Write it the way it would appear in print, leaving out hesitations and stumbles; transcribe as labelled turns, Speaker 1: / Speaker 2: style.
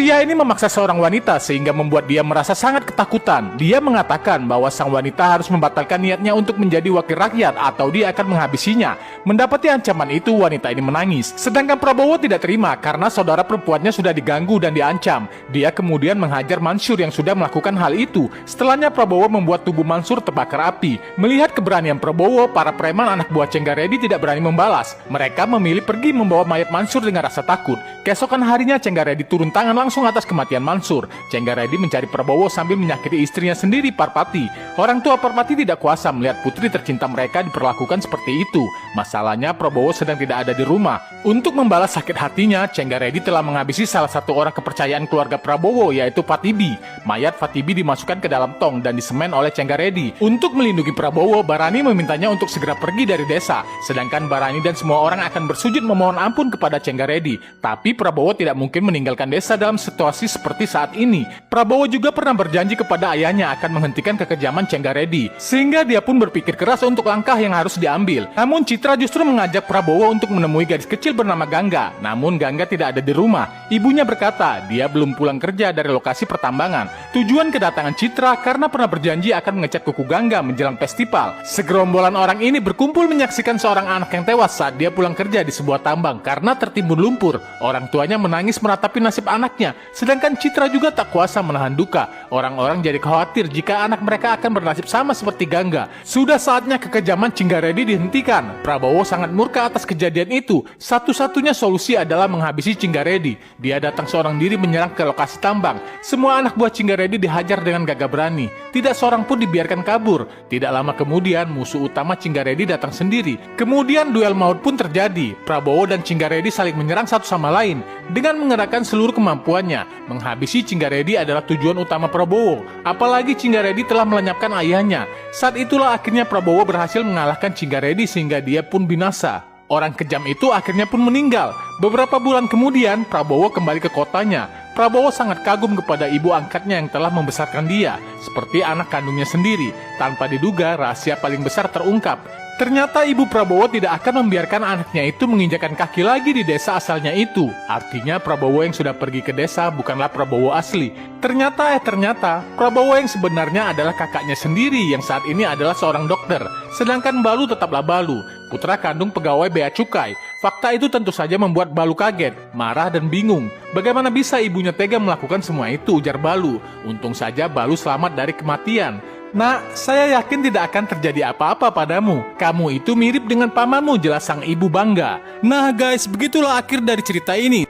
Speaker 1: Pria ini memaksa seorang wanita sehingga membuat dia merasa sangat ketakutan. Dia mengatakan bahwa sang wanita harus membatalkan niatnya untuk menjadi wakil rakyat atau dia akan menghabisinya. Mendapati ancaman itu, wanita ini menangis. Sedangkan Prabowo tidak terima karena saudara perempuannya sudah diganggu dan diancam. Dia kemudian menghajar Mansur yang sudah melakukan hal itu. Setelahnya Prabowo membuat tubuh Mansur terbakar api. Melihat keberanian Prabowo, para preman anak buah Cenggaredi tidak berani membalas. Mereka memilih pergi membawa mayat Mansur dengan rasa takut. Keesokan harinya Cenggaredi turun tangan langsung atas kematian Mansur. Cenggaredi mencari Prabowo sambil menyakiti istrinya sendiri, Parpati. Orang tua Parpati tidak kuasa melihat putri tercinta mereka diperlakukan seperti itu. Masalahnya Prabowo sedang tidak ada di rumah. Untuk membalas sakit hatinya, Cenggaredi telah menghabisi salah satu orang kepercayaan keluarga Prabowo, yaitu Fatibi. Mayat Fatibi dimasukkan ke dalam tong dan disemen oleh Cenggaredi. Untuk melindungi Prabowo, Barani memintanya untuk segera pergi dari desa. Sedangkan Barani dan semua orang akan bersujud memohon ampun kepada Cenggaredi. Tapi Prabowo tidak mungkin meninggalkan desa dalam situasi seperti saat ini. Prabowo juga pernah berjanji kepada ayahnya akan menghentikan kekejaman Cenggaredi, sehingga dia pun berpikir keras untuk langkah yang harus diambil. Namun Citra justru mengajak Prabowo untuk menemui gadis kecil bernama Gangga. Namun Gangga tidak ada di rumah. Ibunya berkata dia belum pulang kerja dari lokasi pertambangan. Tujuan kedatangan Citra karena pernah berjanji akan mengecat kuku Gangga menjelang festival. Segerombolan orang ini berkumpul menyaksikan seorang anak yang tewas saat dia pulang kerja di sebuah tambang karena tertimbun lumpur. Orang tuanya menangis meratapi nasib anaknya, sedangkan Citra juga tak kuasa menahan duka. Orang-orang jadi khawatir jika anak mereka akan bernasib sama seperti Gangga. Sudah saatnya kekejaman Cenggaredi dihentikan. Prabowo sangat murka atas kejadian itu. Satu-satunya solusi adalah menghabisi Cenggaredi. Dia datang seorang diri menyerang ke lokasi tambang. Semua anak buah Cenggaredi dihajar dengan gagah berani. Tidak seorang pun dibiarkan kabur. Tidak lama kemudian musuh utama Cenggaredi datang sendiri. Kemudian duel maut pun terjadi. Prabowo dan Cenggaredi saling menyerang satu sama lain. Dengan mengerahkan seluruh kemampuannya, menghabisi Cenggaredi adalah tujuan utama Prabowo. Apalagi Cenggaredi telah melenyapkan ayahnya. Saat itulah akhirnya Prabowo berhasil mengalahkan Cenggaredi sehingga dia pun binasa. Orang kejam itu akhirnya pun meninggal. Beberapa bulan kemudian, Prabowo kembali ke kotanya. Prabowo sangat kagum kepada ibu angkatnya yang telah membesarkan dia, seperti anak kandungnya sendiri. Tanpa diduga, rahasia paling besar terungkap. Ternyata ibu Prabowo tidak akan membiarkan anaknya itu menginjakan kaki lagi di desa asalnya itu. Artinya Prabowo yang sudah pergi ke desa bukanlah Prabowo asli. Ternyata Prabowo yang sebenarnya adalah kakaknya sendiri yang saat ini adalah seorang dokter. Sedangkan Balu tetaplah Balu, putra kandung pegawai bea cukai. Fakta itu tentu saja membuat Balu kaget, marah dan bingung. Bagaimana bisa ibunya tega melakukan semua itu, ujar Balu. Untung saja Balu selamat dari kematian. Nak, saya yakin tidak akan terjadi apa-apa padamu. Kamu itu mirip dengan pamanmu, jelas sang ibu bangga. Nah guys, begitulah akhir dari cerita ini.